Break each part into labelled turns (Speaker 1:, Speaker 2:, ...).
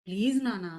Speaker 1: Please Nana.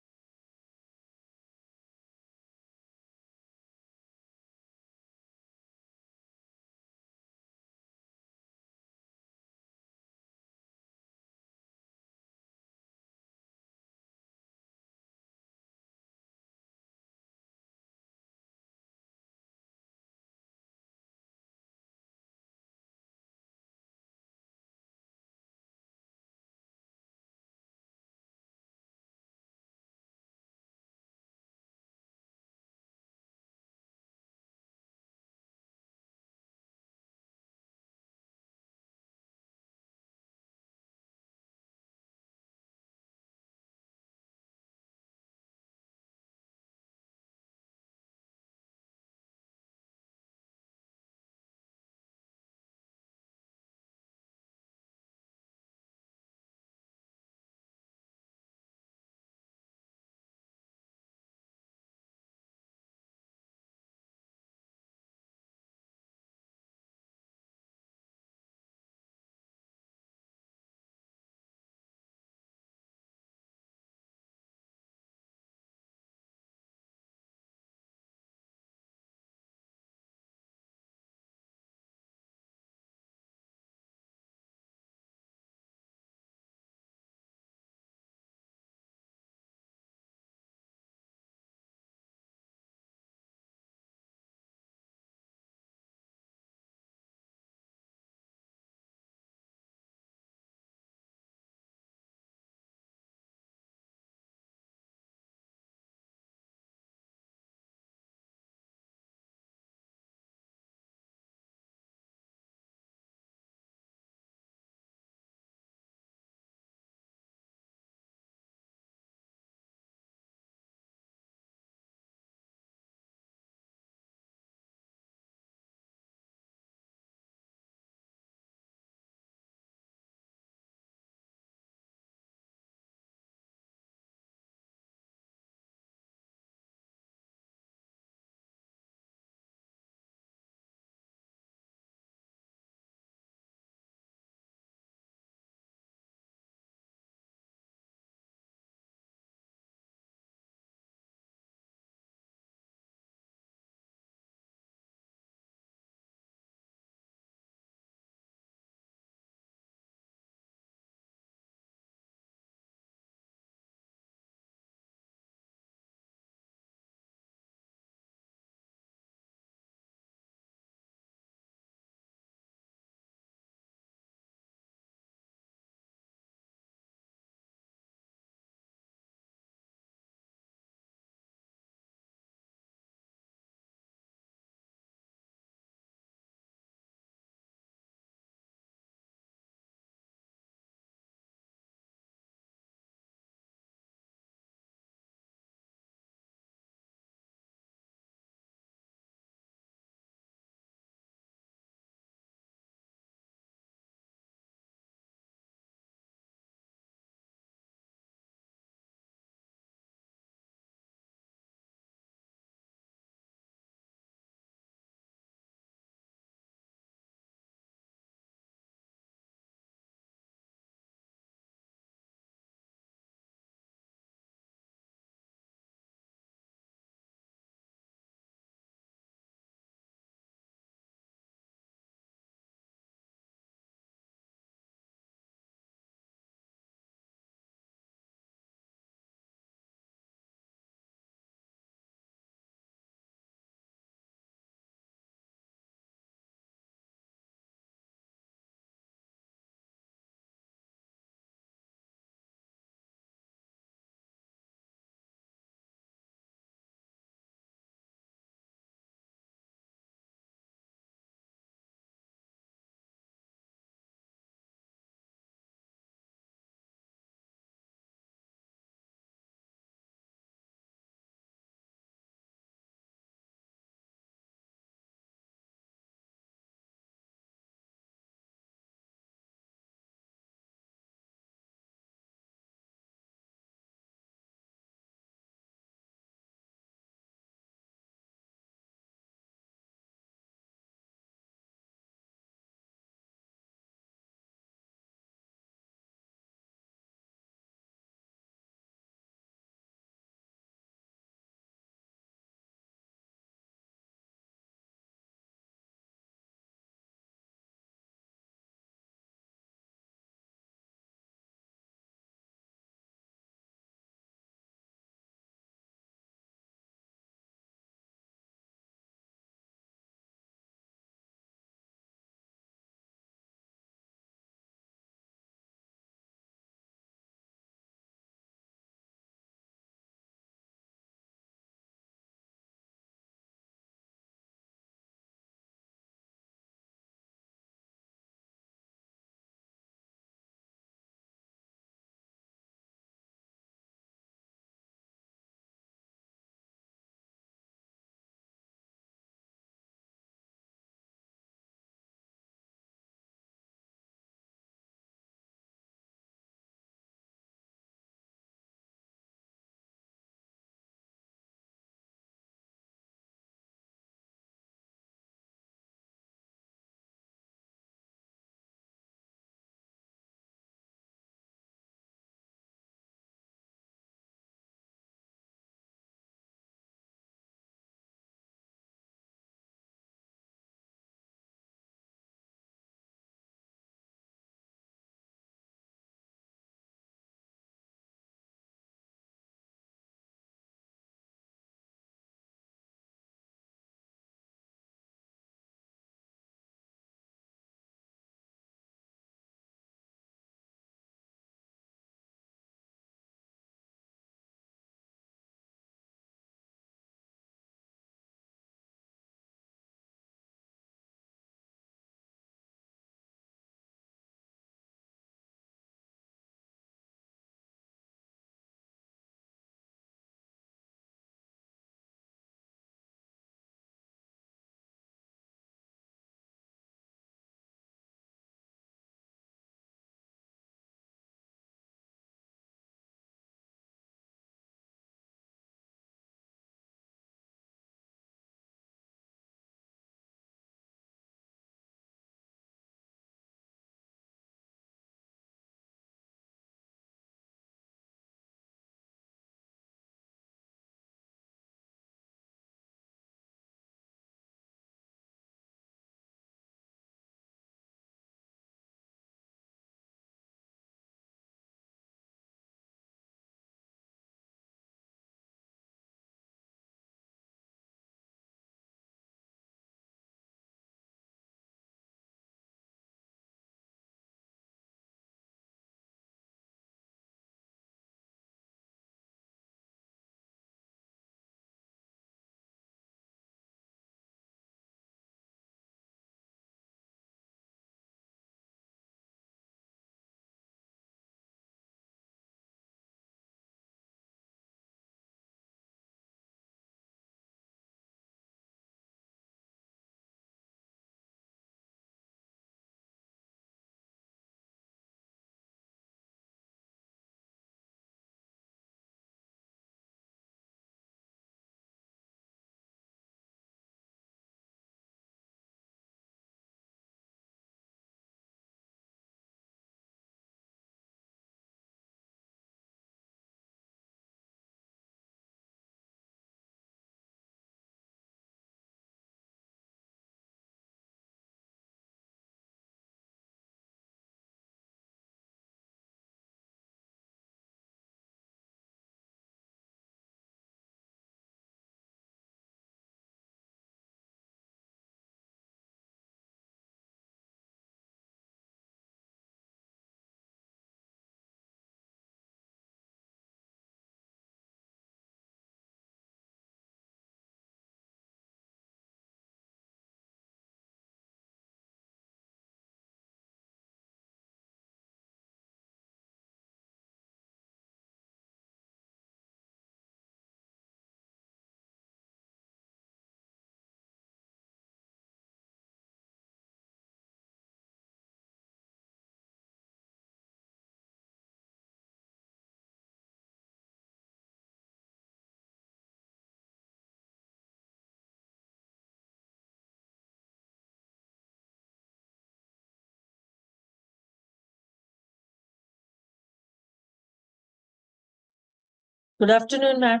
Speaker 1: Good afternoon, ma'am.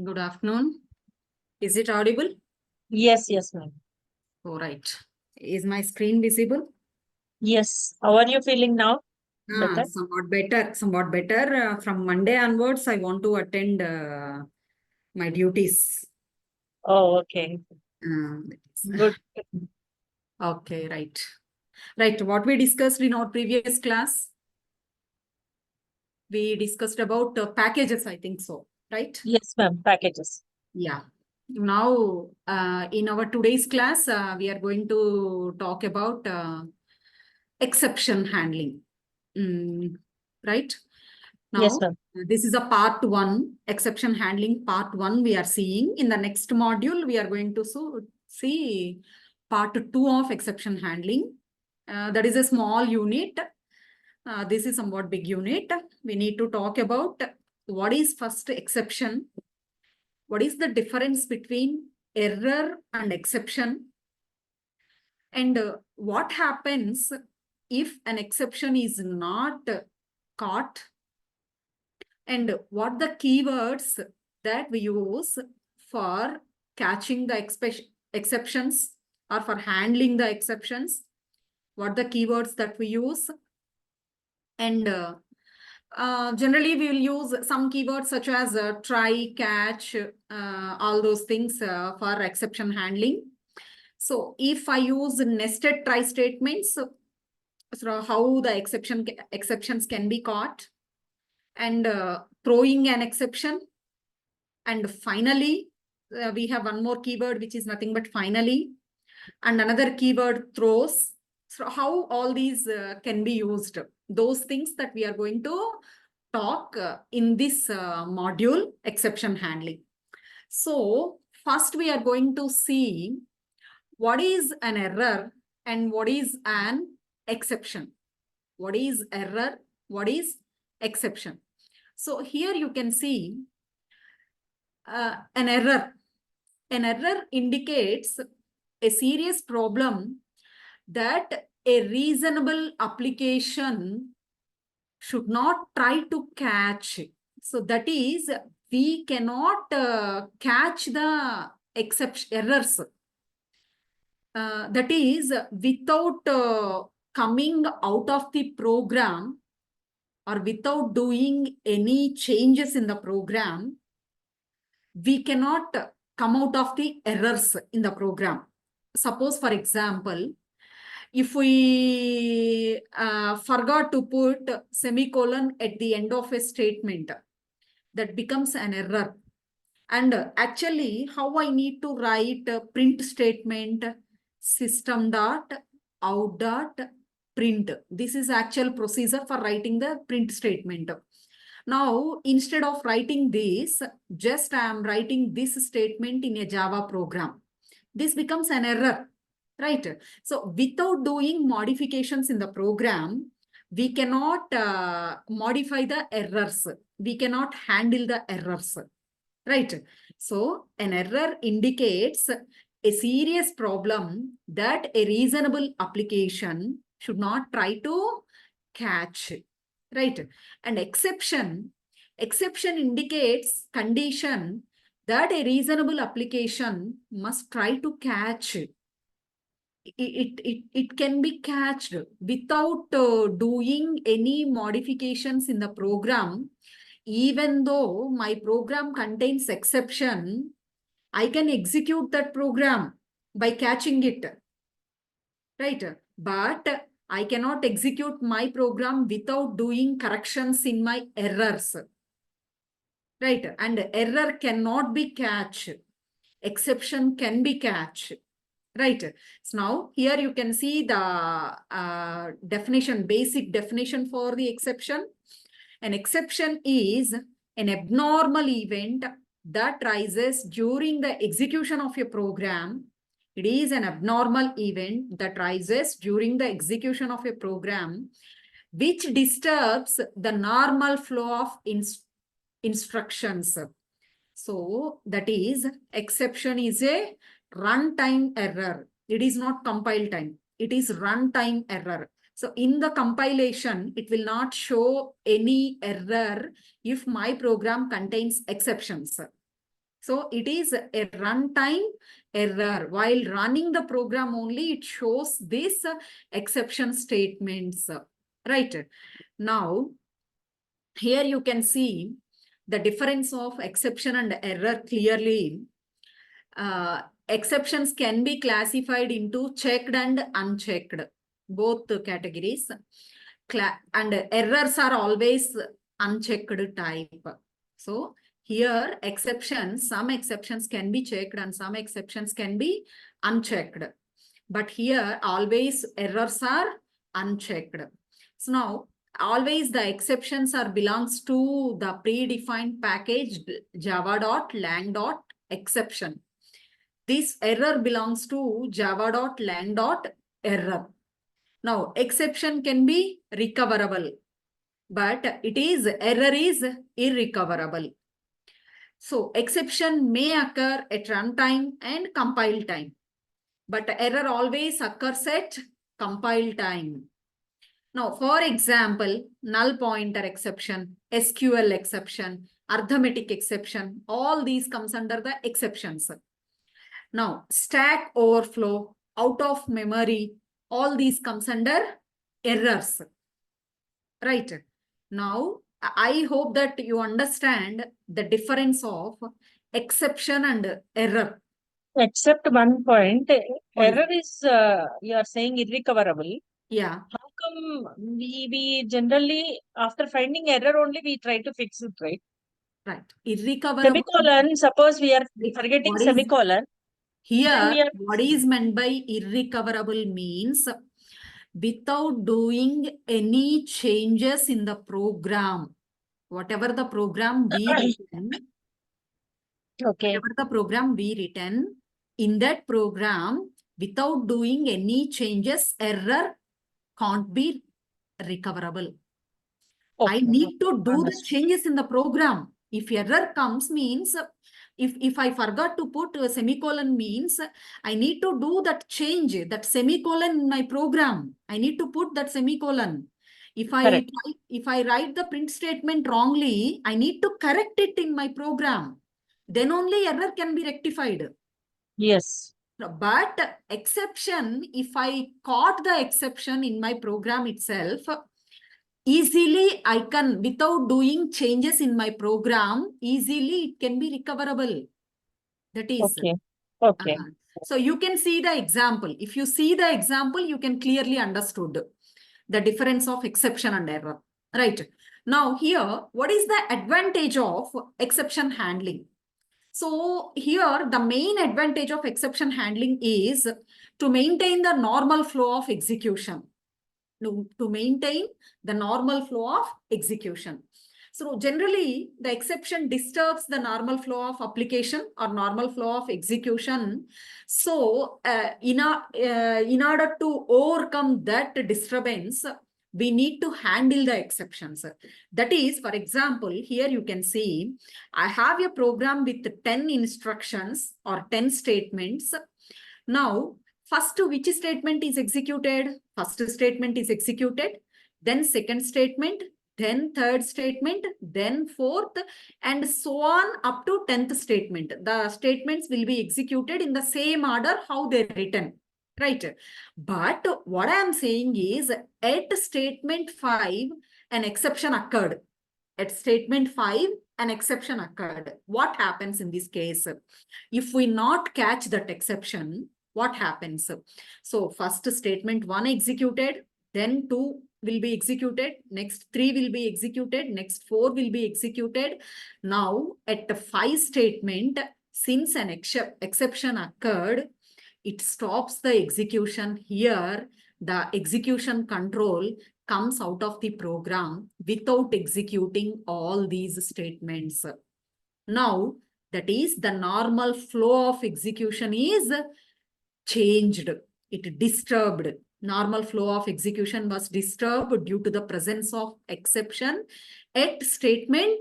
Speaker 2: Good afternoon. Is it audible?
Speaker 1: Yes, ma'am.
Speaker 2: All right. Is my screen visible?
Speaker 1: Yes. How are you feeling now? Better?
Speaker 2: Somewhat better. Somewhat better. From Monday onwards, I want to attend my duties.
Speaker 1: Oh, okay. Good.
Speaker 2: Okay, right. Right. What we discussed in our previous class, we discussed about packages, I think so, right?
Speaker 1: Yes, ma'am. Packages.
Speaker 2: Yeah. Now, in our today's class, we are going to talk about exception handling. Right?
Speaker 1: Yes,
Speaker 2: Now,
Speaker 1: ma'am.
Speaker 2: this is a part one, exception handling part one we are seeing. In the next module, we are going to see part two of exception handling. That is a small unit. This is somewhat big unit. We need to talk about what is first exception. What is the difference between error and exception? And what happens if an exception is not caught? And what the keywords that we use for catching the exceptions or for handling the exceptions? What the keywords that we use? And generally, we will use some keywords such as try, catch, all those things for exception handling. So if I use nested try statements, so how the exceptions can be caught, and throwing an exception, and finally, we have one more keyword which is nothing but finally, and another keyword throws. So how all these can be used? Those things that we are going to talk in this module, exception handling. So first we are going to see what is an error and what is an exception. What is error? What is exception? So here you can see an error. An error indicates a serious problem that a reasonable application should not try to catch. So that is, we cannot catch the errors. That is, without coming out of the program or without doing any changes in the program, we cannot come out of the errors in the program. Suppose, for example, if we forgot to put semicolon at the end of a statement, that becomes an error. And actually, how I need to write a print statement, system dot out dot print. This is actual procedure for writing the print statement. Now, instead of writing this, just I am writing this statement in a Java program. This becomes an error, right? So without doing modifications in the program, we cannot modify the errors. We cannot handle the errors, right? So an error indicates a serious problem that a reasonable application should not try to catch, right? And exception indicates condition that a reasonable application must try to catch. It can be catched without doing any modifications in the program. Even though my program contains exception, I can execute that program by catching it, right? But I cannot execute my program without doing corrections in my errors, right? And error cannot be catched. Exception can be catched, right? So now here you can see the definition, basic definition for the exception. An exception is an abnormal event that rises during the execution of a program. It is an abnormal event that rises during the execution of a program, which disturbs the normal flow of instructions. So that is, exception is a runtime error. It is not compile time. It is runtime error. So in the compilation, it will not show any error if my program contains exceptions. So it is a runtime error. While running the program only, it shows this exception statements. Right. Now, here you can see the difference of exception and error clearly. Exceptions can be classified into checked and unchecked, both categories. And errors are always unchecked type. So here exceptions, some exceptions can be checked and some exceptions can be unchecked. But here always errors are unchecked. So now always the exceptions are belongs to the predefined package java.lang.exception. This error belongs to java.lang.error. Now, exception can be recoverable, but error is irrecoverable. So, exception may occur at runtime and compile time, but error always occurs at compile time. Now, for example, null pointer exception, SQL exception, arithmetic exception, all these comes under the exceptions. Now, stack overflow, out of memory, all these comes under errors. Right. Now, I hope that you understand the difference of exception and error.
Speaker 1: Except one point,
Speaker 2: What is
Speaker 1: error is, you are saying irrecoverable.
Speaker 2: Yeah.
Speaker 1: How come we generally, after finding error only, we try to fix it, right?
Speaker 2: Right. Irrecoverable.
Speaker 1: Semicolon, suppose we are forgetting
Speaker 2: What is
Speaker 1: semicolon. Then we
Speaker 2: here?
Speaker 1: are,
Speaker 2: What is meant by irrecoverable means without doing any changes in the program. Whatever the program we written,
Speaker 1: okay,
Speaker 2: whatever the program we written, in that program, without doing any changes, error can't be recoverable. I
Speaker 1: okay,
Speaker 2: need to do the
Speaker 1: understood.
Speaker 2: changes in the program. If error comes means, if I forgot to put a semicolon means, I need to do that change, that semicolon in my program. I need to put that semicolon. If I write the print statement wrongly, I need to correct it in my program. Then only error can be rectified.
Speaker 1: Yes.
Speaker 2: But exception, if I caught the exception in my program itself, easily I can, without doing changes in my program, easily it can be recoverable. That is.
Speaker 1: Okay. Okay.
Speaker 2: So you can see the example. If you see the example, you can clearly understood the difference of exception and error. Right. Now here, what is the advantage of exception handling? So here, the main advantage of exception handling is to maintain the normal flow of execution. To maintain the normal flow of execution. So generally, the exception disturbs the normal flow of application or normal flow of execution. So in order to overcome that disturbance, we need to handle the exceptions. That is, for example, here you can see, I have a program with 10 instructions or 10 statements. Now, first, which statement is executed? First statement is executed, then second statement, then third statement, then fourth, and so on up to 10th statement. The statements will be executed in the same order how they're written. Right. But what I am saying is at statement 5, an exception occurred. At statement 5, an exception occurred. What happens in this case? If we not catch that exception, what happens? So first statement 1 executed, then 2 will be executed, next 3 will be executed, next 4 will be executed. Now at the 5 statement, since an exception occurred, it stops the execution here. The execution control comes out of the program without executing all these statements. Now, that is the normal flow of execution is changed. It disturbed. Normal flow of execution was disturbed due to the presence of exception at statement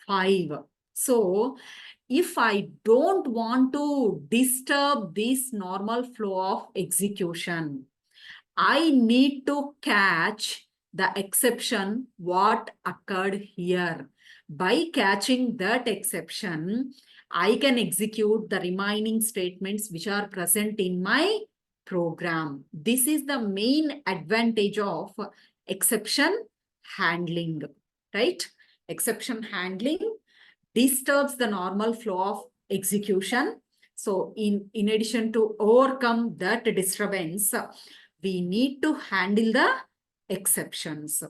Speaker 2: 5. So, if I don't want to disturb this normal flow of execution, I need to catch the exception what occurred here. By catching that exception, I can execute the remaining statements which are present in my program. This is the main advantage of exception handling, right? Exception handling disturbs the normal flow of execution. So in addition to overcome that disturbance, we need to handle the exceptions,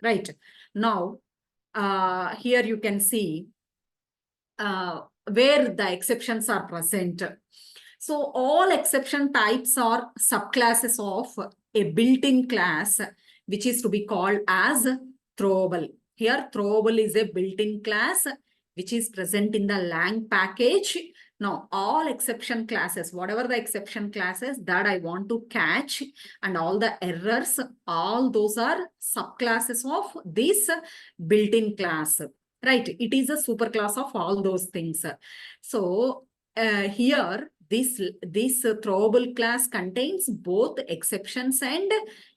Speaker 2: right? Now, here you can see where the exceptions are present. So all exception types are subclasses of a built-in class, which is to be called as throwable. Here, throwable is a built-in class, which is present in the lang package. Now, all exception classes, whatever the exception classes that I want to catch and all the errors, all those are subclasses of this built-in class, right? It is a superclass of all those things. So here, this throwable class contains both exceptions and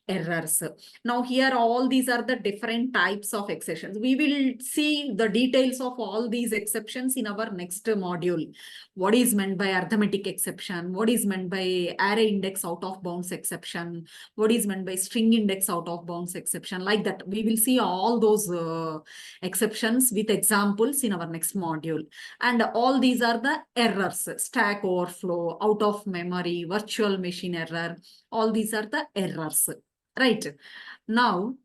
Speaker 2: errors. Now here all these are the different types of exceptions. We will see the details of all these exceptions in our next module. What is meant by arithmetic exception? What is meant by array index out of bounds exception? What is meant by string index out of bounds exception? Like that, we will see all those exceptions with examples in our next module. And all these are the errors: stack overflow, out of memory, virtual machine error. All these are the errors. Right. Now,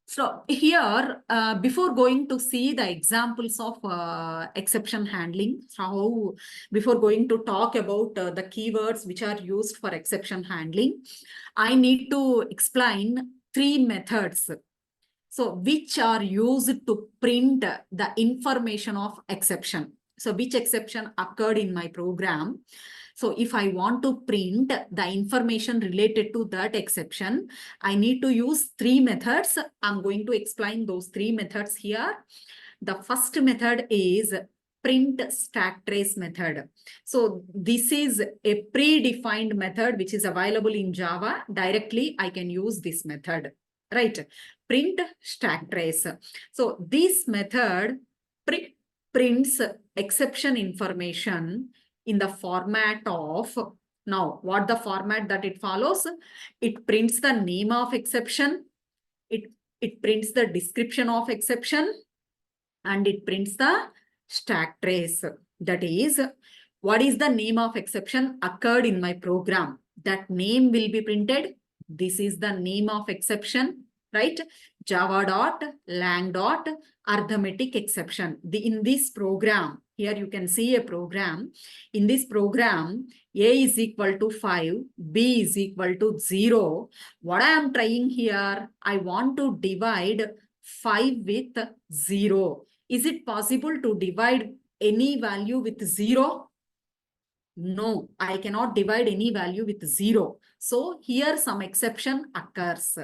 Speaker 2: so here, before going to see the examples of exception handling, before going to talk about the keywords which are used for exception handling, I need to explain 3 methods. So which are used to print the information of exception. So which exception occurred in my program. So if I want to print the information related to that exception, I need to use 3 methods. I'm going to explain those 3 methods here. The first method is print stack trace method. So this is a predefined method which is available in Java. Directly, I can use this method, right? Print stack trace. So this method prints exception information in the format of, now what the format that it follows? It prints the name of exception, it prints the description of exception, and it prints the stack trace. That is, what is the name of exception occurred in my program? That name will be printed. This is the name of exception, right? Java.lang.arithmetic exception. In this program, here you can see a program. In this program, A is equal to 5, B is equal to 0. What I am trying here, I want to divide 5 with 0. Is it possible to divide any value with 0? No, I cannot divide any value with 0. So here some exception occurs.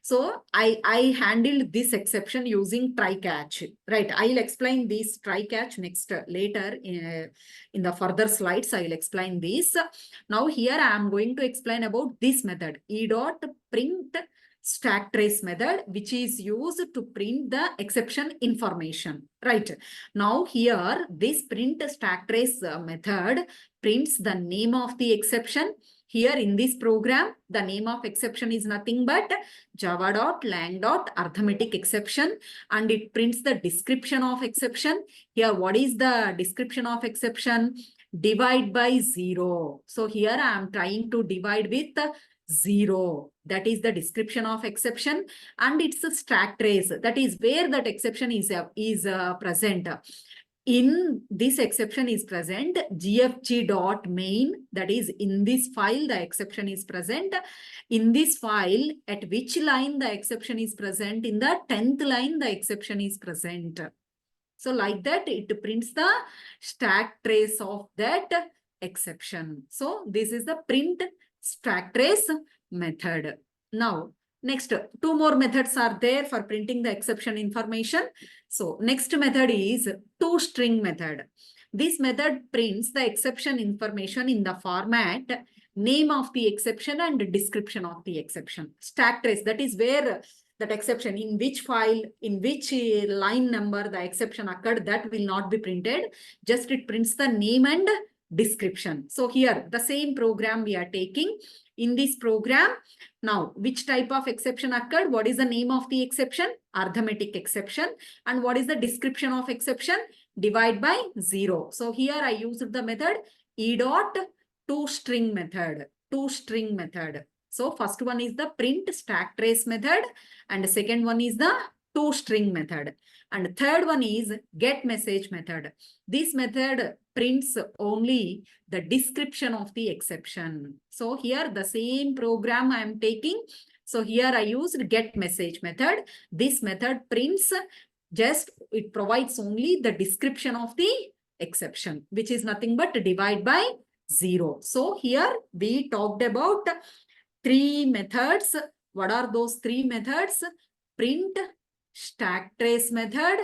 Speaker 2: So I handled this exception using try-catch, right? I'll explain this try-catch next later in the further slides. I will explain this. Now here I am going to explain about this method, e.print stack trace method, which is used to print the exception information, right? Now here this print stack trace method prints the name of the exception. Here in this program, the name of exception is nothing but java.lang.arithmetic exception, and it prints the description of exception. Here, what is the description of exception? Divide by 0. So here I am trying to divide with 0. That is the description of exception, and it's a stack trace. That is where that exception is present. In this exception is present gfg.main, that is in this file the exception is present. In this file, at which line the exception is present? In the 10th line the exception is present. So like that it prints the stack trace of that exception. So this is the print stack trace method. Now next, 2 more methods are there for printing the exception information. So next method is toString method. This method prints the exception information in the format name of the exception and description of the exception. Stack trace, that is where that exception, in which file, in which line number the exception occurred, that will not be printed. Just it prints the name and description. So here the same program we are taking. In this program, now which type of exception occurred? What is the name of the exception? Arithmetic exception. And what is the description of exception? Divide by 0. So here I used the method e dot toString method. ToString method. So first one is the print stack trace method, and the second one is the toString method, and third one is get message method. This method prints only the description of the exception. So here the same program I am taking. So here I used get message method. This method prints just, it provides only the description of the exception, which is nothing but divide by 0. So here we talked about 3 methods. What are those 3 methods? Print, stack trace method,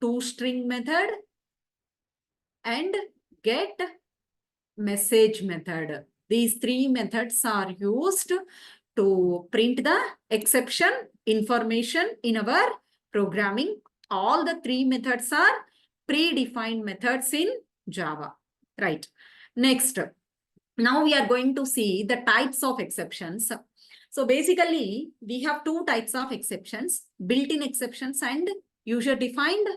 Speaker 2: toString method, and get message method. These 3 methods are used to print the exception information in our programming. All the 3 methods are predefined methods in Java. Right. Next, now we are going to see the types of exceptions. So basically, we have 2 types of exceptions, built-in exceptions and user-defined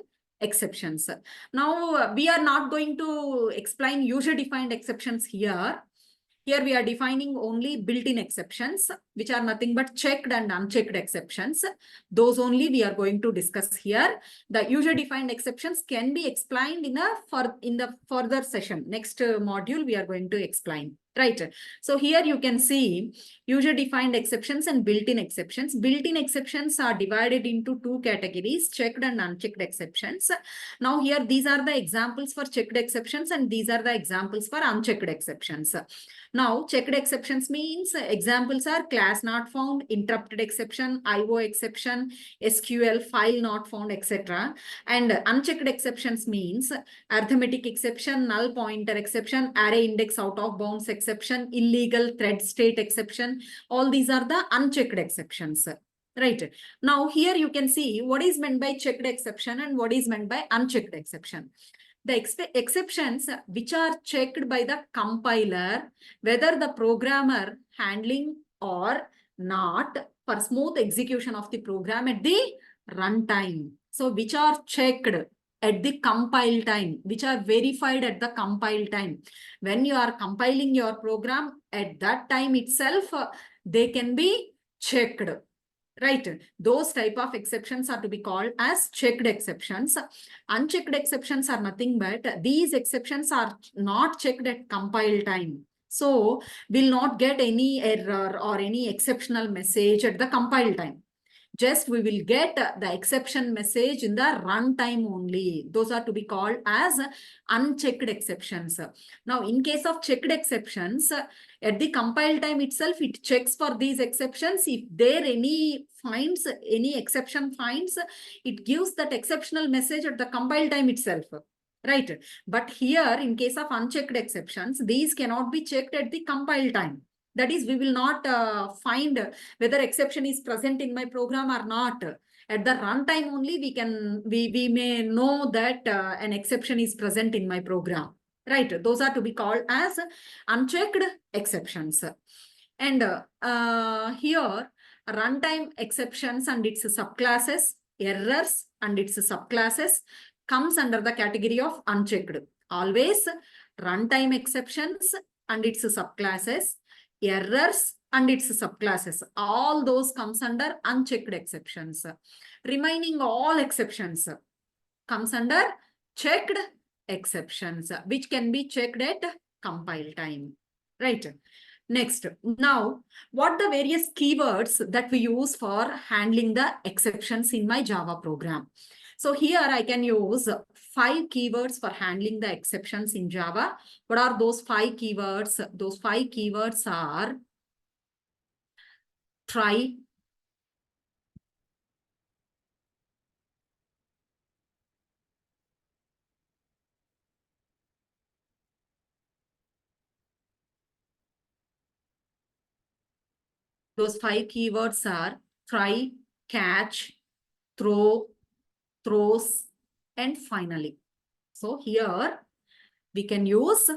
Speaker 2: exceptions. Now, we are not going to explain user-defined exceptions here. Here we are defining only built-in exceptions, which are nothing but checked and unchecked exceptions. Those only we are going to discuss here. The user-defined exceptions can be explained in the further session. Next module we are going to explain. Right. So here you can see user-defined exceptions and built-in exceptions. Built-in exceptions are divided into 2 categories, checked and unchecked exceptions. Now here these are the examples for checked exceptions and these are the examples for unchecked exceptions. Now, checked exceptions means examples are class not found, interrupted exception, IO exception, SQL, file not found, etc. And unchecked exceptions means arithmetic exception, null pointer exception, array index out of bounds exception, illegal thread state exception. All these are the unchecked exceptions. Right. Now, here you can see what is meant by checked exception and what is meant by unchecked exception. The exceptions which are checked by the compiler, whether the programmer handling or not for smooth execution of the program at the runtime. So which are checked at the compile time, which are verified at the compile time. When you are compiling your program, at that time itself, they can be checked. Right. Those type of exceptions are to be called as checked exceptions. Unchecked exceptions are nothing but these exceptions are not checked at compile time. So will not get any error or any exceptional message at the compile time. Just we will get the exception message in the runtime only. Those are to be called as unchecked exceptions. Now, in case of checked exceptions, at the compile time itself, it checks for these exceptions. If there any finds, any exception finds, it gives that exceptional message at the compile time itself. Right. But here, in case of unchecked exceptions, these cannot be checked at the compile time. That is, we will not find whether exception is present in my program or not. At the runtime only, we may know that an exception is present in my program. Right. Those are to be called as unchecked exceptions. And here, runtime exceptions and its subclasses, errors and its subclasses comes under the category of unchecked. Always runtime exceptions and its subclasses, errors and its subclasses, all those comes under unchecked exceptions. Remaining all exceptions comes under checked exceptions, which can be checked at compile time. Right. Next, now, what the various keywords that we use for handling the exceptions in my Java program? So here I can use 5 keywords for handling the exceptions in Java. What are those 5 keywords? Those 5 keywords are try, Those 5 keywords are try, catch, throw, throws, and finally. So here we can use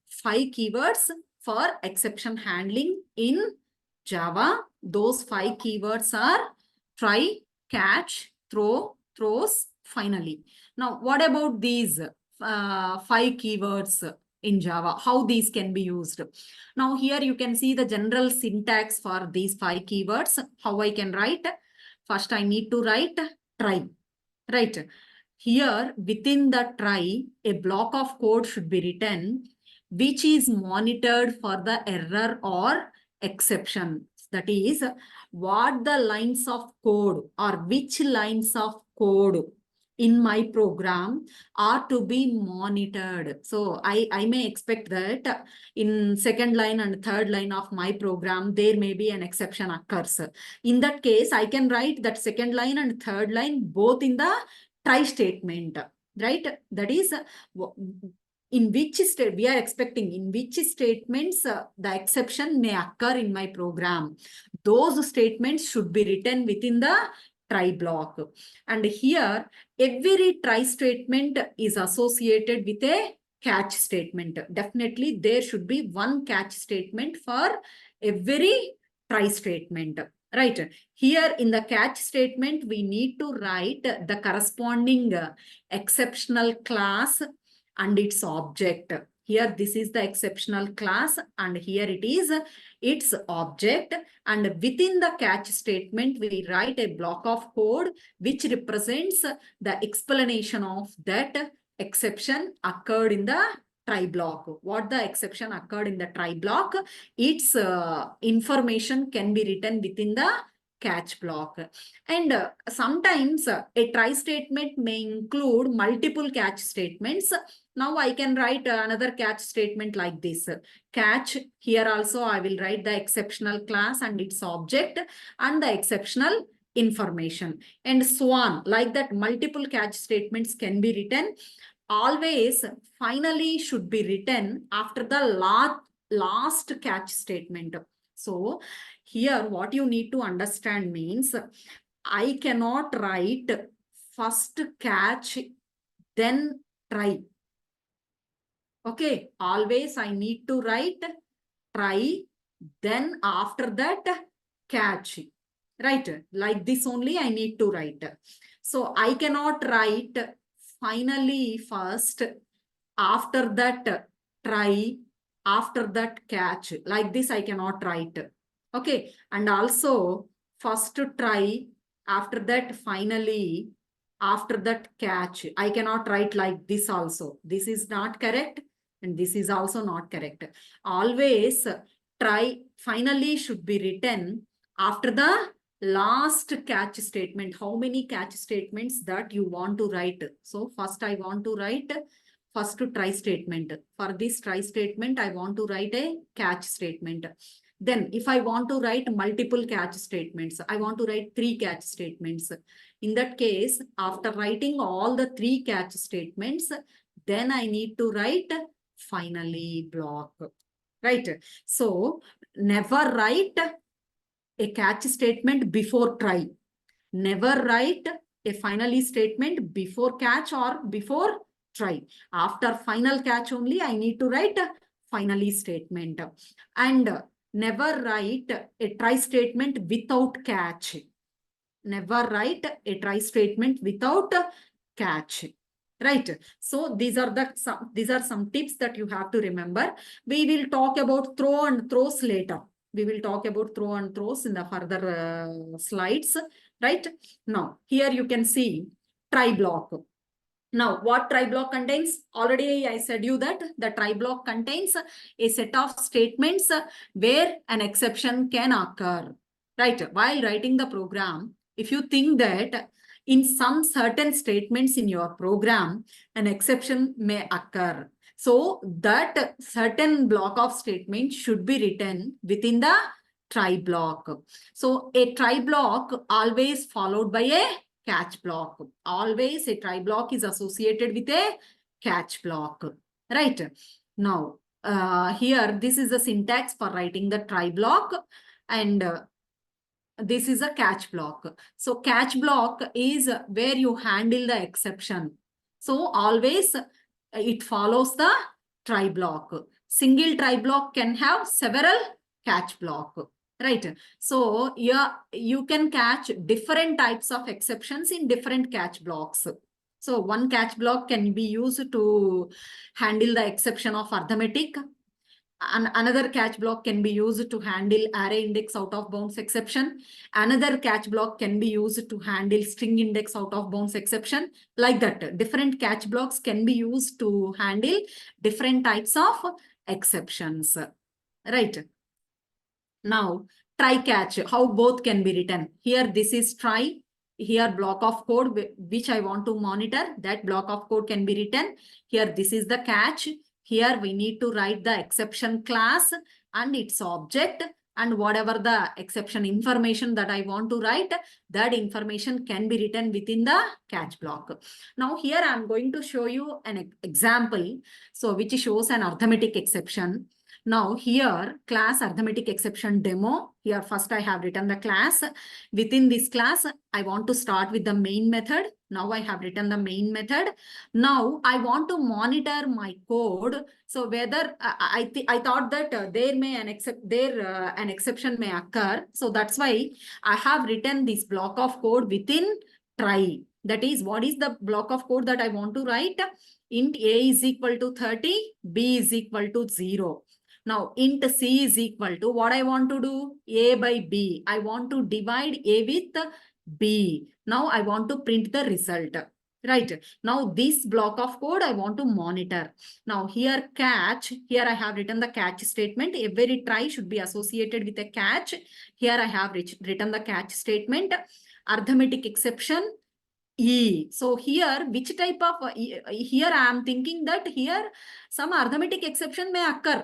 Speaker 2: 5 keywords for exception handling in Java. Those 5 keywords are try, catch, throw, throws, finally. Now, what about these 5 keywords in Java? How these can be used? Now, here you can see the general syntax for these 5 keywords. How I can write? First, I need to write try. Right. Here, within the try, a block of code should be written, which is monitored for the error or exception. That is, what the lines of code or which lines of code in my program are to be monitored. So I may expect that in second line and third line of my program, there may be an exception occurs. In that case, I can write that second line and third line both in the try statement, right? That is, in which state we are expecting, in which statements the exception may occur in my program. Those statements should be written within the try block. And here, every try statement is associated with a catch statement. Definitely, there should be one catch statement for every try statement. Right. Here in the catch statement, we need to write the corresponding exceptional class and its object. Here, this is the exceptional class, and here it is its object. And within the catch statement, we write a block of code which represents the explanation of that exception occurred in the try block. What the exception occurred in the try block, its information can be written within the catch block. And sometimes a try statement may include multiple catch statements. Now I can write another catch statement like this. Catch, here also I will write the exceptional class and its object and the exceptional information, and so on. Like that, multiple catch statements can be written. Always finally should be written after the last catch statement. So here what you need to understand means, I cannot write first catch, then try. Okay, always I need to write try, then after that catch. Right, like this only I need to write. So I cannot write finally first, after that try, after that catch. Like this I cannot write. Okay, and also first try, after that finally, after that catch. I cannot write like this also. This is not correct, and this is also not correct. Always try finally should be written after the last catch statement. How many catch statements that you want to write? So first I want to write first try statement. For this try statement, I want to write a catch statement. Then if I want to write multiple catch statements, I want to write 3 catch statements. In that case, after writing all the 3 catch statements, then I need to write finally block. Right. So never write a catch statement before try. Never write a finally statement before catch or before try. After final catch only, I need to write a finally statement. And never write a try statement without catch. Never write a try statement without catch. Right. So these are some tips that you have to remember. We will talk about throw and throws later. We will talk about throw and throws in the further slides. Right. Now, here you can see try block. Now, what try block contains? Already I said you that the try block contains a set of statements where an exception can occur. Right. While writing the program, if you think that in some certain statements in your program, an exception may occur. So that certain block of statements should be written within the try block. So a try block always followed by a catch block. Always a try block is associated with a catch block. Right. Now, here, this is the syntax for writing the try block. And this is a catch block. So catch block is where you handle the exception. So always it follows the try block. Single try block can have several catch block, right? So yeah, you can catch different types of exceptions in different catch blocks. So one catch block can be used to handle the exception of arithmetic. Another catch block can be used to handle array index out of bounds exception. Another catch block can be used to handle string index out of bounds exception. Like that, different catch blocks can be used to handle different types of exceptions, right? Now, try catch, how both can be written. Here, this is try. Here, block of code which I want to monitor. That block of code can be written. Here, this is the catch. Here, we need to write the exception class and its object, and whatever the exception information that I want to write, that information can be written within the catch block. Now, here I'm going to show you an example, so which shows an arithmetic exception. Now here, class arithmetic exception demo. Here first I have written the class. Within this class, I want to start with the main method. Now I have written the main method. Now I want to monitor my code. So whether I thought that there may an exception may occur. So that's why I have written this block of code within try. That is, what is the block of code that I want to write? Int a is equal to 30, b is equal to 0. Now, int c is equal to, what I want to do? A by b. I want to divide a with b. Now, I want to print the result. Right. Now, this block of code I want to monitor. Now, here catch. Here I have written the catch statement. Every try should be associated with a catch. Here I have written the catch statement. Arithmetic exception. E. So here, which type of, here I am thinking that here some arithmetic exception may occur.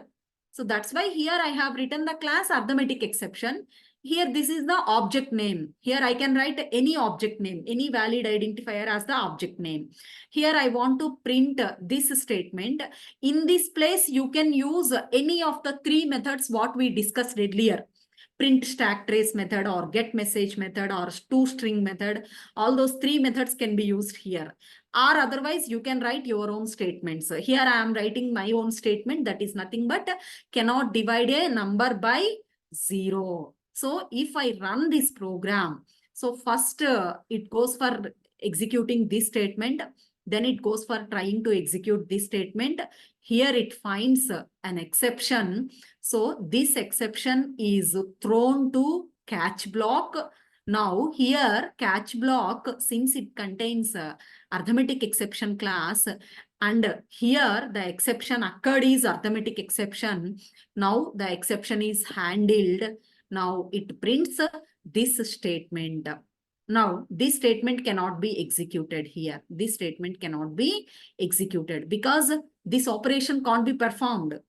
Speaker 2: So that's why here I have written the class arithmetic exception. Here, this is the object name. Here I can write any object name, any valid identifier as the object name. Here I want to print this statement. In this place, you can use any of the three methods what we discussed earlier. Print stack trace method or get message method or toString method. All those three methods can be used here. Or otherwise, you can write your own statements. Here I am writing my own statement, that is nothing but cannot divide a number by 0. So if I run this program, so first it goes for executing this statement, then it goes for trying to execute this statement. Here it finds an exception. So this exception is thrown to catch block. Now here catch block, since it contains arithmetic exception class, and here the exception occurred is arithmetic exception. Now the exception is handled. Now it prints this statement. Now this statement cannot be executed here. This statement cannot be executed because this operation can't be performed.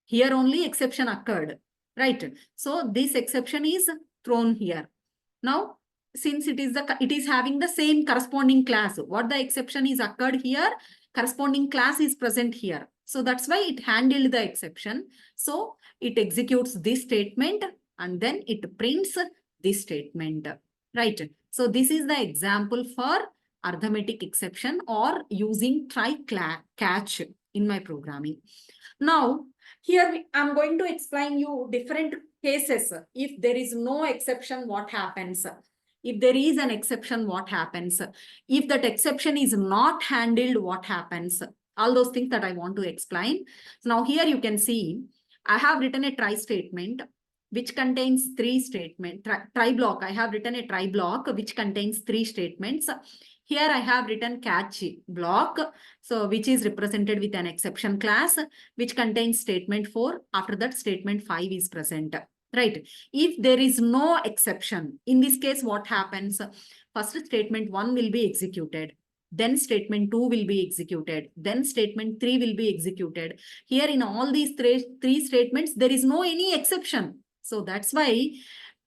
Speaker 2: Here only exception occurred, right? So this exception is thrown here. Now, since it is having the same corresponding class, what the exception is occurred here, corresponding class is present here. So that's why it handled the exception. So it executes this statement and then it prints this statement, right? So this is the example for arithmetic exception or using try catch in my programming. Now, here I'm going to explain you different cases. If there is no exception, what happens? If there is an exception, what happens? If that exception is not handled, what happens? All those things that I want to explain. So now here you can see, I have written a try statement which contains three statements. Try block, I have written a try block which contains three statements. Here I have written catch block, so which is represented with an exception class, which contains statement 4. After that, statement 5 is present, right? If there is no exception, in this case, what happens? First, statement 1 will be executed. Then statement 2 will be executed. Then statement 3 will be executed. Here in all these three statements, there is no any exception. So that's why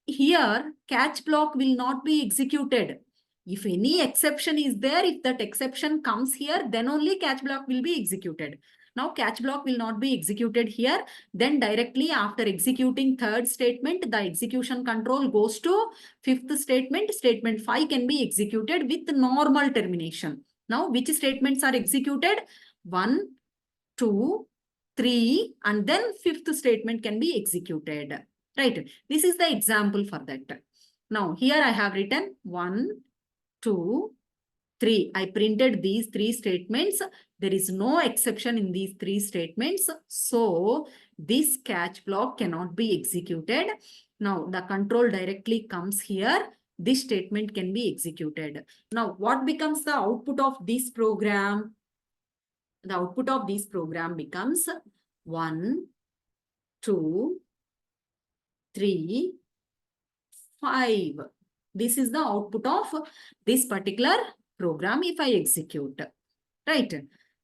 Speaker 2: here catch block will not be executed. If any exception is there, if that exception comes here, then only catch block will be executed. Now catch block will not be executed here. Then directly after executing third statement, the execution control goes to fifth statement. Statement 5 can be executed with normal termination. Now which statements are executed? 1, 2, 3, and then fifth statement can be executed. Right. This is the example for that. Now here I have written 1, 2, 3. I printed these 3 statements. There is no exception in these 3 statements. So this catch block cannot be executed. Now the control directly comes here. This statement can be executed. Now what becomes the output of this program? The output of this program becomes 1, 2, 3, 5. This is the output of this particular program if I execute. Right.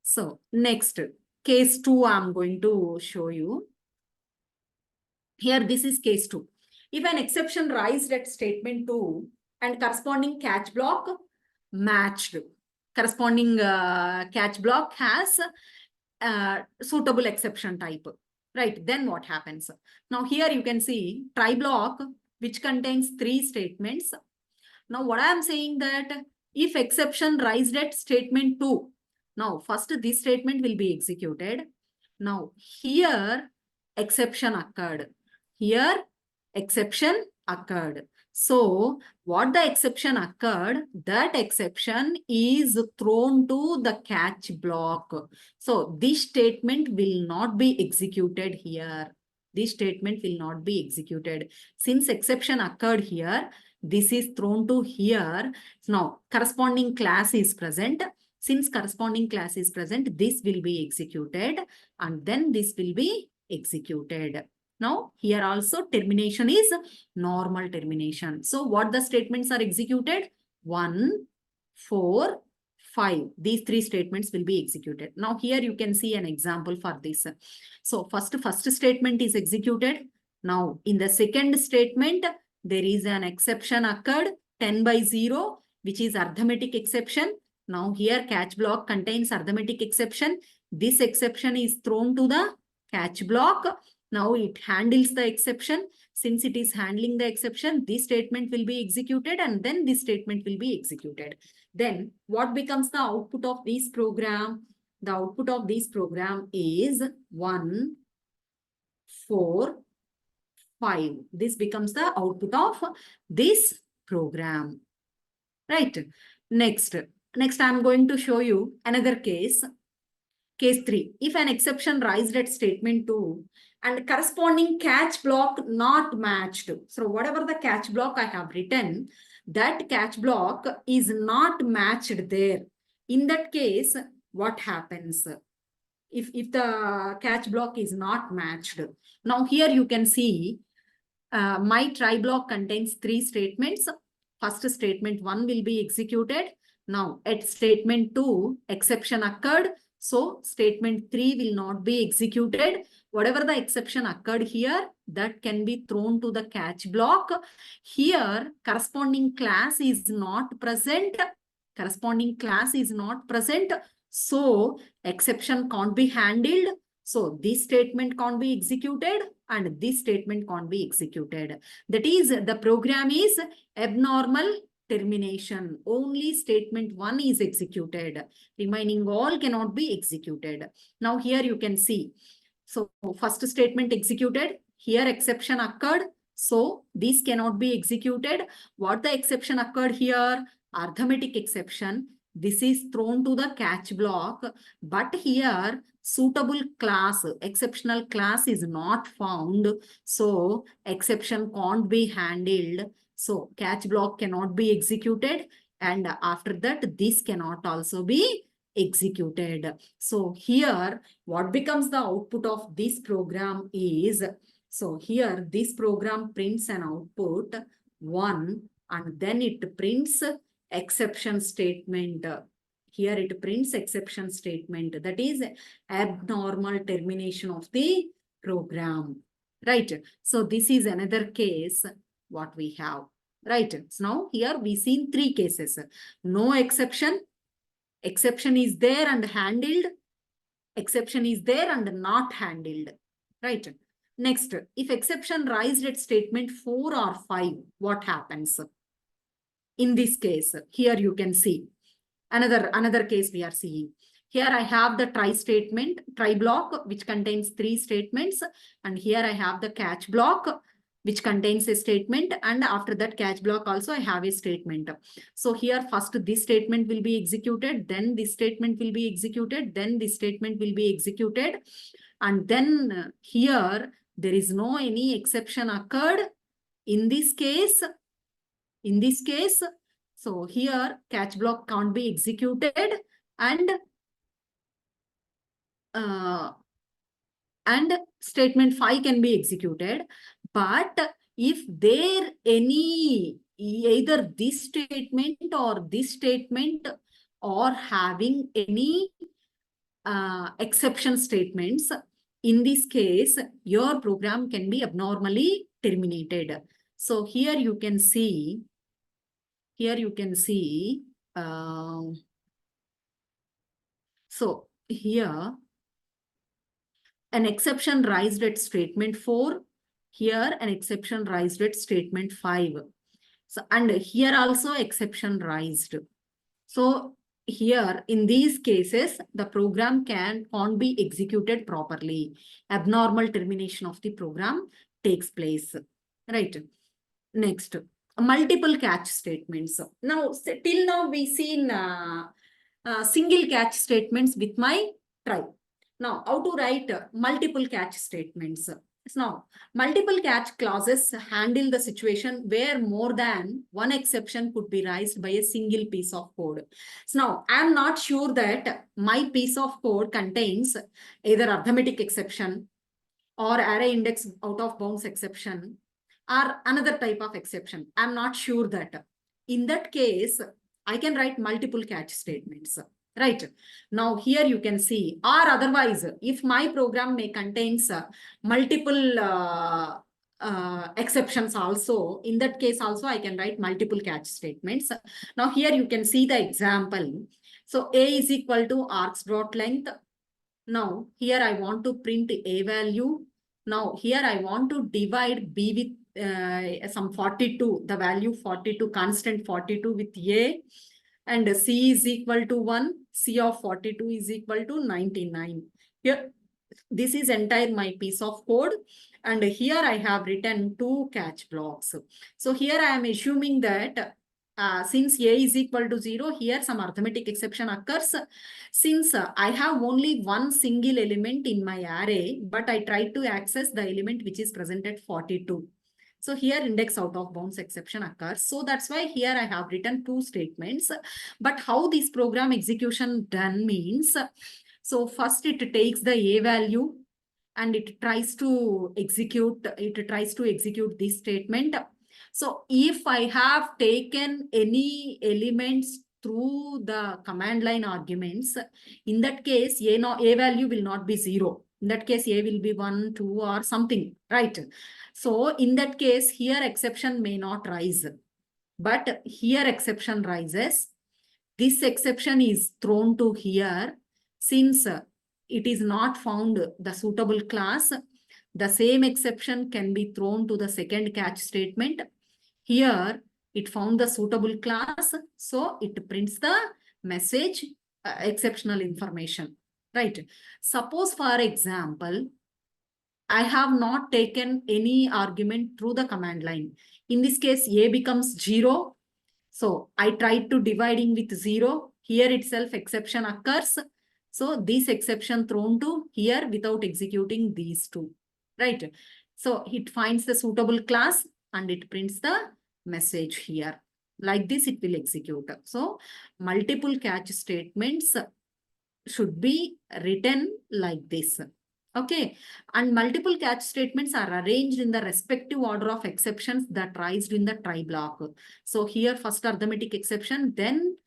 Speaker 2: So next, case 2 I'm going to show you. Here this is case 2. If an exception raised at statement 2 and corresponding catch block matched, corresponding catch block has suitable exception type. Right, then what happens? Now here you can see try block which contains 3 statements. Now what I am saying that if exception raised at statement 2, now first this statement will be executed. Now here exception occurred. Here exception occurred. So what the exception occurred, that exception is thrown to the catch block. So this statement will not be executed here. This statement will not be executed. Since exception occurred here, this is thrown to here. Now corresponding class is present. Since corresponding class is present, this will be executed and then this will be executed. Now here also termination is normal termination. So what the statements are executed? 1, 4, 5. These 3 statements will be executed. Now here you can see an example for this. So first statement is executed. Now in the second statement, there is an exception occurred 10/0, which is arithmetic exception. Now here catch block contains arithmetic exception. This exception is thrown to the catch block. Now it handles the exception. Since it is handling the exception, this statement will be executed and then this statement will be executed. Then what becomes the output of this program? The output of this program is 1, 4, 5. This becomes the output of this program. Right. Next I'm going to show you another case. Case 3. If an exception raised at statement 2 and corresponding catch block not matched. So whatever the catch block I have written, that catch block is not matched there. In that case, what happens? If the catch block is not matched. Now here you can see my try block contains 3 statements. First statement 1 will be executed. Now at statement 2, exception occurred. So statement 3 will not be executed. Whatever the exception occurred here, that can be thrown to the catch block. Here, corresponding class is not present. Corresponding class is not present. So exception can't be handled. So this statement can't be executed and this statement can't be executed. That is, the program is abnormal termination. Only statement 1 is executed. Remaining all cannot be executed. Now here you can see. So first statement executed. Here exception occurred. So this cannot be executed. What the exception occurred here? Arithmetic exception. This is thrown to the catch block. But here suitable class, exceptional class is not found. So exception can't be handled. So catch block cannot be executed. And after that, this cannot also be executed. So here, what becomes the output of this program is, so here this program prints an output 1 and then it prints exception statement. Here it prints exception statement. That is abnormal termination of the program. Right. So this is another case what we have. Right. So now here we seen 3 cases. No exception. Exception is there and handled. exception is there and not handled, right? Next, if exception raised at statement 4 or 5, what happens? In this case, here you can see another case we are seeing. Here I have the try block, which contains 3 statements. And here I have the catch block, which contains a statement. And after that catch block also I have a statement. So here first this statement will be executed, then this statement will be executed, then this statement will be executed. And then here there is no any exception occurred in this case. So here catch block can't be executed and statement 5 can be executed. But if there any either this statement or this statement or having any exception statements, in this case, your program can be abnormally terminated. So here you can see, so here an exception raised at statement 4, here an exception raised at statement 5. So, and here also exception raised. So here in these cases, the program can't be executed properly. Abnormal termination of the program takes place, right? Next, multiple catch statements. Now, till now we seen single catch statements with my try. Now, how to write multiple catch statements? Now, multiple catch clauses handle the situation where more than one exception could be raised by a single piece of code. So now, I am not sure that my piece of code contains either arithmetic exception or array index out of bounds exception or another type of exception. I'm not sure that. In that case, I can write multiple catch statements. Right. Now here you can see, or otherwise, if my program may contains multiple exceptions also, in that case also I can write multiple catch statements. Now here you can see the example. So A is equal to args.length. Now here I want to print a value. Now here I want to divide B with some 42, the value 42, constant 42 with A. And C is equal to 1, C of 42 is equal to 99. Here, this is entire my piece of code. And here I have written 2 catch blocks. So here I am assuming that since A is equal to 0, here some arithmetic exception occurs. Since I have only one single element in my array, but I try to access the element which is present at 42. So here index out of bounds exception occurs. So that's why here I have written 2 statements. But how this program execution done means, so first it takes the A value and it tries to execute this statement. So if I have taken any elements through the command line arguments, in that case, A value will not be 0. In that case, A will be 1, 2 or something, right? So in that case, here exception may not rise, but here exception rises. This exception is thrown to here. Since it is not found the suitable class, the same exception can be thrown to the second catch statement. Here it found the suitable class, so it prints the message exceptional information, right? Suppose for example, I have not taken any argument through the command line. In this case, A becomes 0. So I tried to dividing with 0. Here itself exception occurs. So this exception thrown to here without executing these 2, right? So it finds the suitable class and it prints the message here. Like this, it will execute. So multiple catch statements should be written like this. Okay, and multiple catch statements are arranged in the respective order of exceptions that raised in the try block. So here first arithmetic exception, then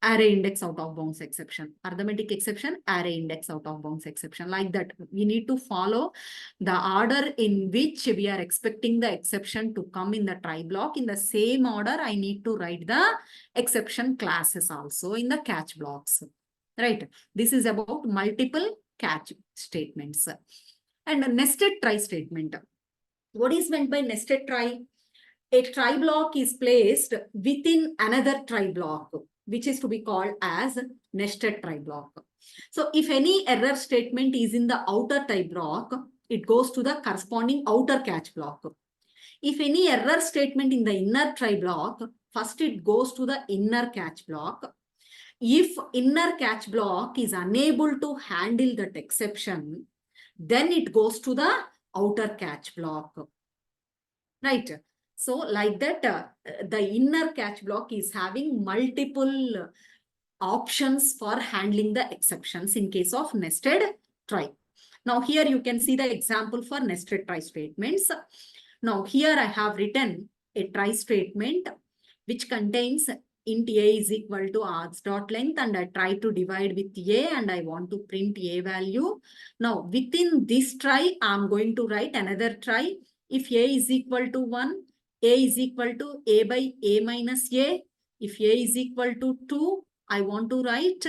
Speaker 2: array index out of bounds exception, arithmetic exception, array index out of bounds exception. Like that, we need to follow the order in which we are expecting the exception to come in the try block. In the same order, I need to write the exception classes also in the catch blocks. Right. This is about multiple catch statements. And a nested try statement. What is meant by nested try? A try block is placed within another try block, which is to be called as nested try block. So if any error statement is in the outer try block, it goes to the corresponding outer catch block. If any error statement in the inner try block, first it goes to the inner catch block. If inner catch block is unable to handle that exception, then it goes to the outer catch block. Right. So like that, the inner catch block is having multiple options for handling the exceptions in case of nested try. Now here you can see the example for nested try statements. Now here I have written a try statement which contains int a is equal to args.length, and I try to divide with a and I want to print a value. Now within this try, I'm going to write another try. If a is equal to 1, a is equal to a by a minus a. If a is equal to 2, I want to write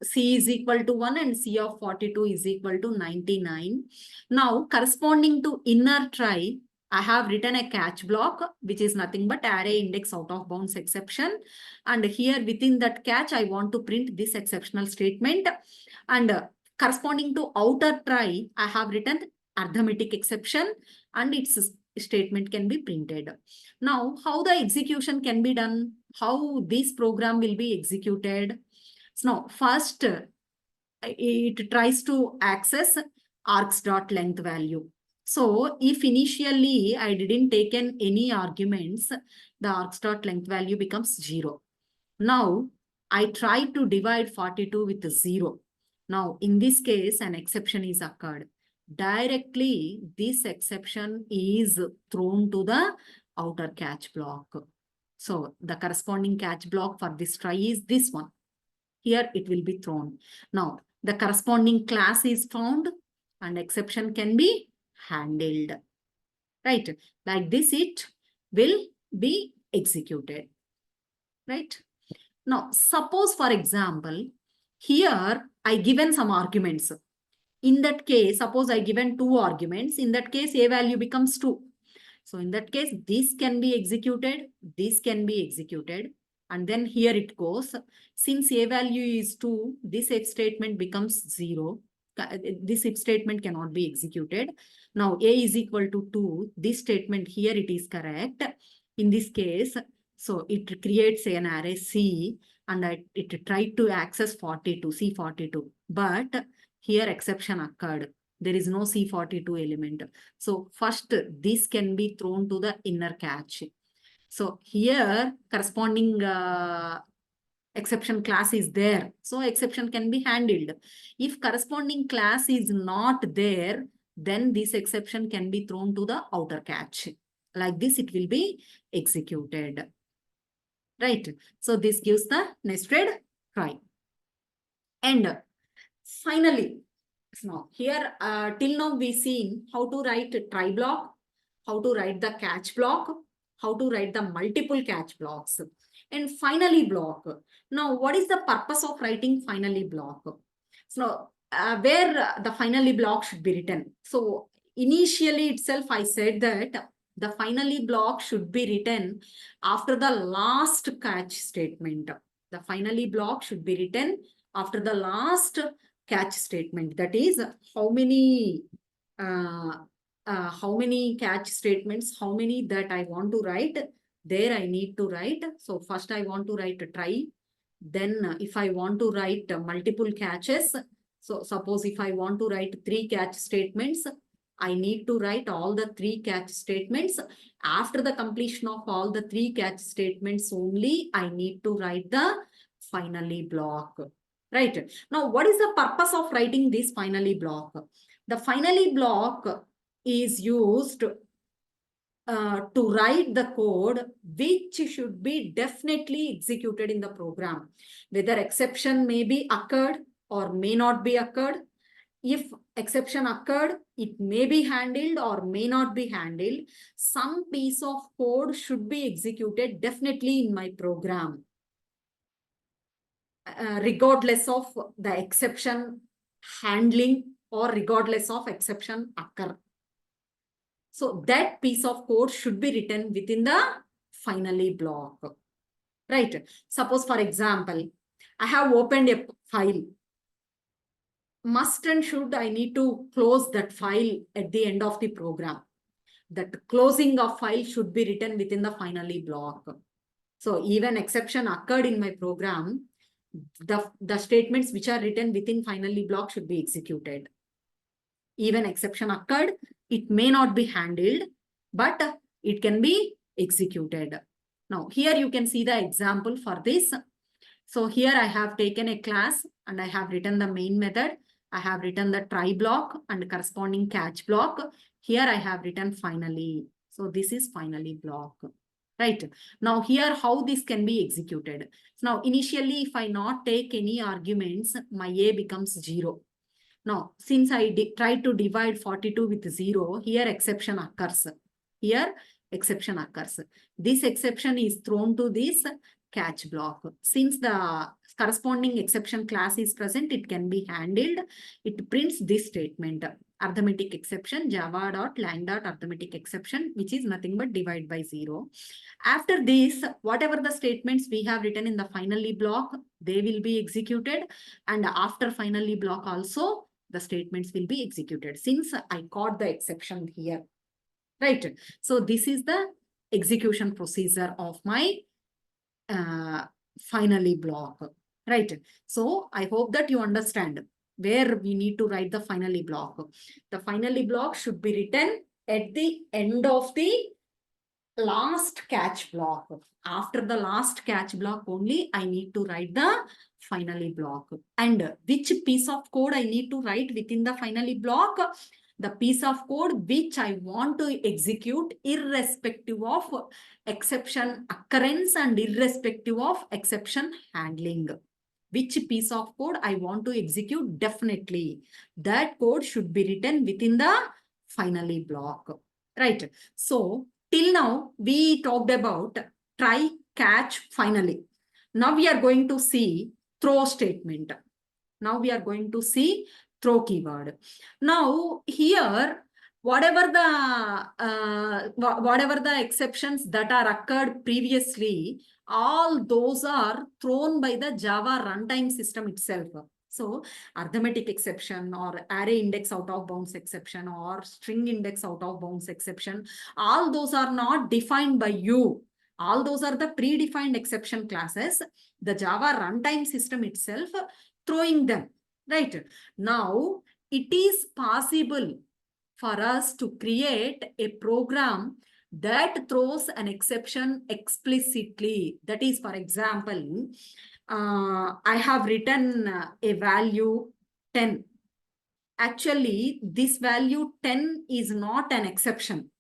Speaker 2: C is equal to 1 and C of 42 is equal to 99. Now, corresponding to inner try, I have written a catch block, which is nothing but array index out of bounds exception. And here within that catch, I want to print this exceptional statement. And corresponding to outer try, I have written arithmetic exception and its statement can be printed. Now, how the execution can be done? How this program will be executed? So now, first, it tries to access args.length value. So if initially I didn't take in any arguments, the args.length value becomes 0. Now, I try to divide 42 with 0. Now, in this case, an exception is occurred. Directly, this exception is thrown to the outer catch block. So the corresponding catch block for this try is this one. Here it will be thrown. Now, the corresponding class is found and exception can be handled. Right? Like this, it will be executed. Right? Now, suppose, for example, here I given some arguments. In that case, suppose I given 2 arguments. In that case, a value becomes 2. So in that case, this can be executed. This can be executed. And then here it goes. Since a value is 2, this if statement becomes 0. This if statement cannot be executed. Now a is equal to 2. This statement here it is correct. In this case, so it creates an array C and it tried to access 42, C42. But here exception occurred. There is no C42 element. So first this can be thrown to the inner catch. So here corresponding exception class is there. So exception can be handled. If corresponding class is not there, then this exception can be thrown to the outer catch. Like this, it will be executed. Right. So this gives the nested try. And finally, now here till now we've seen how to write a try block, how to write the catch block, how to write the multiple catch blocks, and finally block. Now, what is the purpose of writing finally block? So, where the finally block should be written. So, initially itself, I said that the finally block should be written after the last catch statement. The finally block should be written after the last catch statement. That is, how many catch statements, how many that I want to write, there I need to write. So first I want to write a try. Then if I want to write multiple catches, so suppose if I want to write 3 catch statements, I need to write all the 3 catch statements. After the completion of all the 3 catch statements only, I need to write the finally block. Right. Now, what is the purpose of writing this finally block? The finally block is used to write the code which should be definitely executed in the program. Whether exception may be occurred or may not be occurred. If exception occurred, it may be handled or may not be handled. Some piece of code should be executed definitely in my program. Regardless of the exception handling or regardless of exception occur. So that piece of code should be written within the finally block, right? Suppose, for example, I have opened a file. Must and should I need to close that file at the end of the program. That closing of file should be written within the finally block. So even exception occurred in my program, the statements which are written within finally block should be executed. Even exception occurred, it may not be handled, but it can be executed. Now here you can see the example for this. So here I have taken a class and I have written the main method. I have written the try block and corresponding catch block. Here I have written finally. So this is finally block. Right. Now here how this can be executed. So now initially if I not take any arguments, my A becomes 0. Now, since I tried to divide 42 with 0, here exception occurs. Here exception occurs. This exception is thrown to this catch block. Since the corresponding exception class is present, it can be handled. It prints this statement, arithmetic exception, java.lang.arithmetic exception, which is nothing but divide by 0. After this, whatever the statements we have written in the finally block, they will be executed. And after finally block also, the statements will be executed since I caught the exception here, right? So this is the execution procedure of my finally block, right? So I hope that you understand where we need to write the finally block. The finally block should be written at the end of the last catch block. After the last catch block only, I need to write the finally block. And which piece of code I need to write within the finally block? The piece of code which I want to execute irrespective of exception occurrence and irrespective of exception handling. Which piece of code I want to execute? Definitely that code should be written within the finally block, right? So till now, we talked about try, catch, finally. Now we are going to see throw statement. Now we are going to see throw keyword. Now here, whatever the exceptions that are occurred previously, all those are thrown by the Java runtime system itself. So arithmetic exception or array index out of bounds exception or string index out of bounds exception, all those are not defined by you. All those are the predefined exception classes. The Java runtime system itself throwing them, right? Now, it is possible for us to create a program that throws an exception explicitly. That is, for example, I have written a value 10. Actually, this value 10 is not an exception,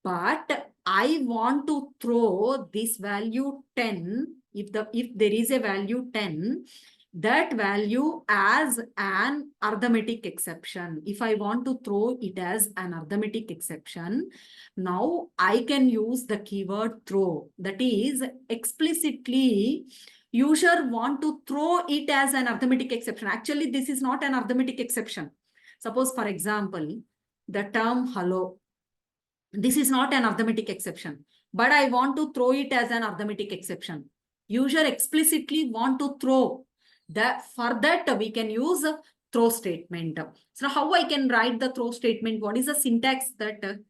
Speaker 2: but I want to throw this value 10. If there is a value 10, that value as an arithmetic exception. If I want to throw it as an arithmetic exception, now I can use the keyword throw. That is explicitly user want to throw it as an arithmetic exception. Actually, this is not an arithmetic exception. Suppose, for example, the term hello. This is not an arithmetic exception, but I want to throw it as an arithmetic exception. User explicitly want to throw that. For that, we can use a throw statement. So how I can write the throw statement? What is the syntax? That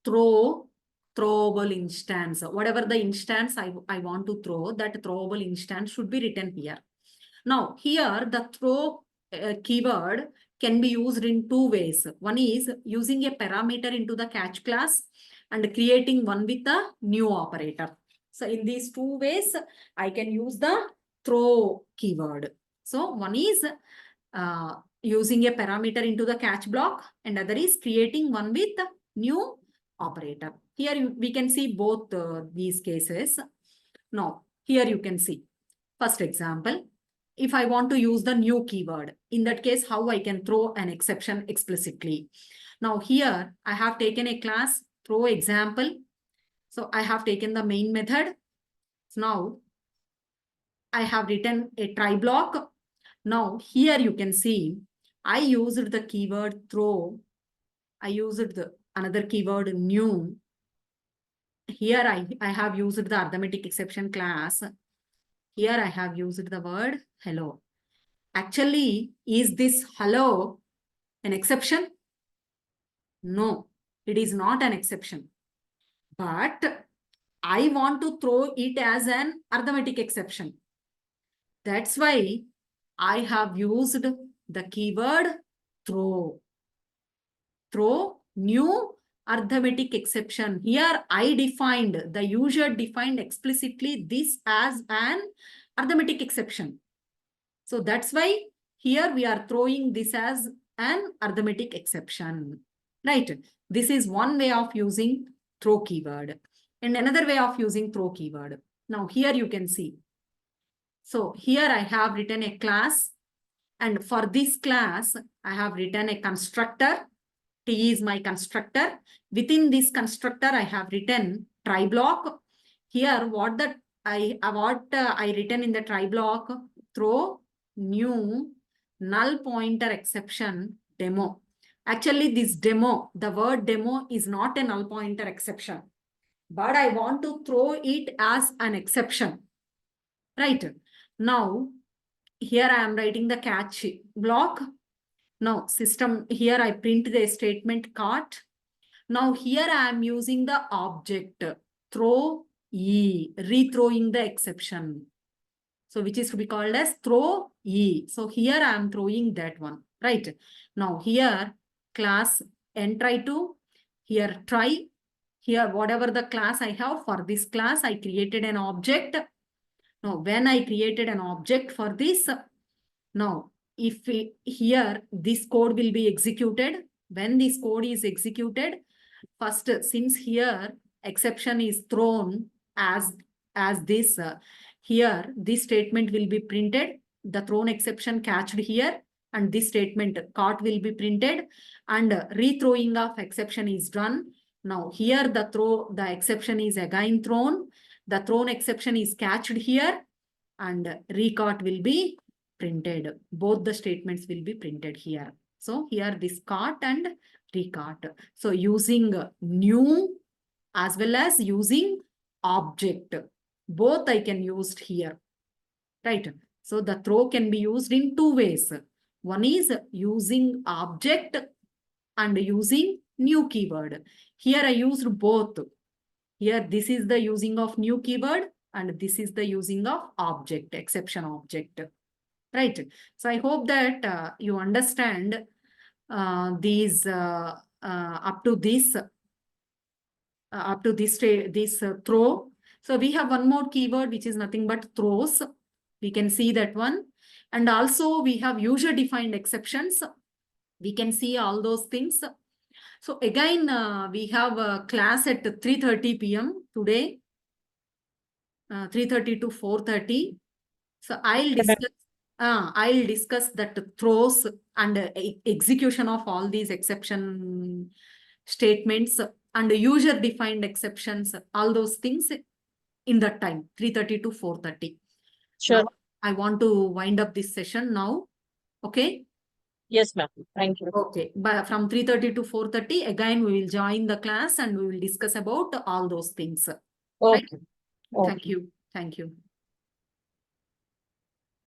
Speaker 2: throwable instance. Whatever the instance I want to throw, that throwable instance should be written here. Now here the throw keyword can be used in two ways. One is using a parameter into the catch class and creating one with a new operator. So in these two ways, I can use the throw keyword. So one is using a parameter into the catch block, and other is creating one with new operator. Here we can see both these cases. Now here you can see first example. If I want to use the new keyword, in that case, how I can throw an exception explicitly. Now here I have taken a class throw example. So I have taken the main method. So now I have written a try block. Now here you can see I used the keyword throw. I used another keyword new. Here I have used the arithmetic exception class. Here I have used the word hello. Actually, is this hello an exception? No, it is not an exception. But I want to throw it as an arithmetic exception. That's why I have used the keyword throw. Throw new arithmetic exception. Here I defined, the user defined explicitly this as an arithmetic exception. So that's why here we are throwing this as an arithmetic exception. Right? This is one way of using throw keyword. And another way of using throw keyword. Now here you can see. So here I have written a class. And for this class, I have written a constructor. T is my constructor. Within this constructor, I have written try block. Here, what I written in the try block, throw new null pointer exception demo. Actually, this demo, the word demo is not a null pointer exception, but I want to throw it as an exception. Right. Now, here I am writing the catch block. Now, system, here I print the statement cart. Now, here I am using the object throw e, rethrowing the exception. So, which is to be called as throw e. So, here I am throwing that one. Right. Now, here class n-try2, here try. Here, whatever the class I have for this class, I created an object. Now, when I created an object for this, now, if here this code will be executed, when this code is executed, first, since here exception is thrown as this, here this statement will be printed, the thrown exception catched here, and this statement cart will be printed, and rethrowing of exception is done. Now here the exception is again thrown, the thrown exception is catched here, and recart will be printed. Both the statements will be printed here. So here this cart and recart. So using new as well as using object. Both I can use here. Right. So the throw can be used in two ways. One is using object and using new keyword. Here I used both. Here this is the using of new keyword and this is the using of object, exception object. Right. So I hope that you understand these up to this throw. So we have one more keyword which is nothing but throws. We can see that one. And also we have user defined exceptions. We can see all those things. So again, we have a class at 3:30 p.m. today, 3:30 to 4:30. So I'll discuss that throws and execution of all these exception statements and user defined exceptions, all those things in that time, 3:30 to 4:30.
Speaker 1: Sure.
Speaker 2: Now, I want to wind up this session now. Okay.
Speaker 1: Yes, ma'am. Thank you.
Speaker 2: Okay. But from 3:30 to 4:30, again, we will join the class and we will discuss about all those things.
Speaker 1: Okay.
Speaker 2: Right? Thank you. Thank you.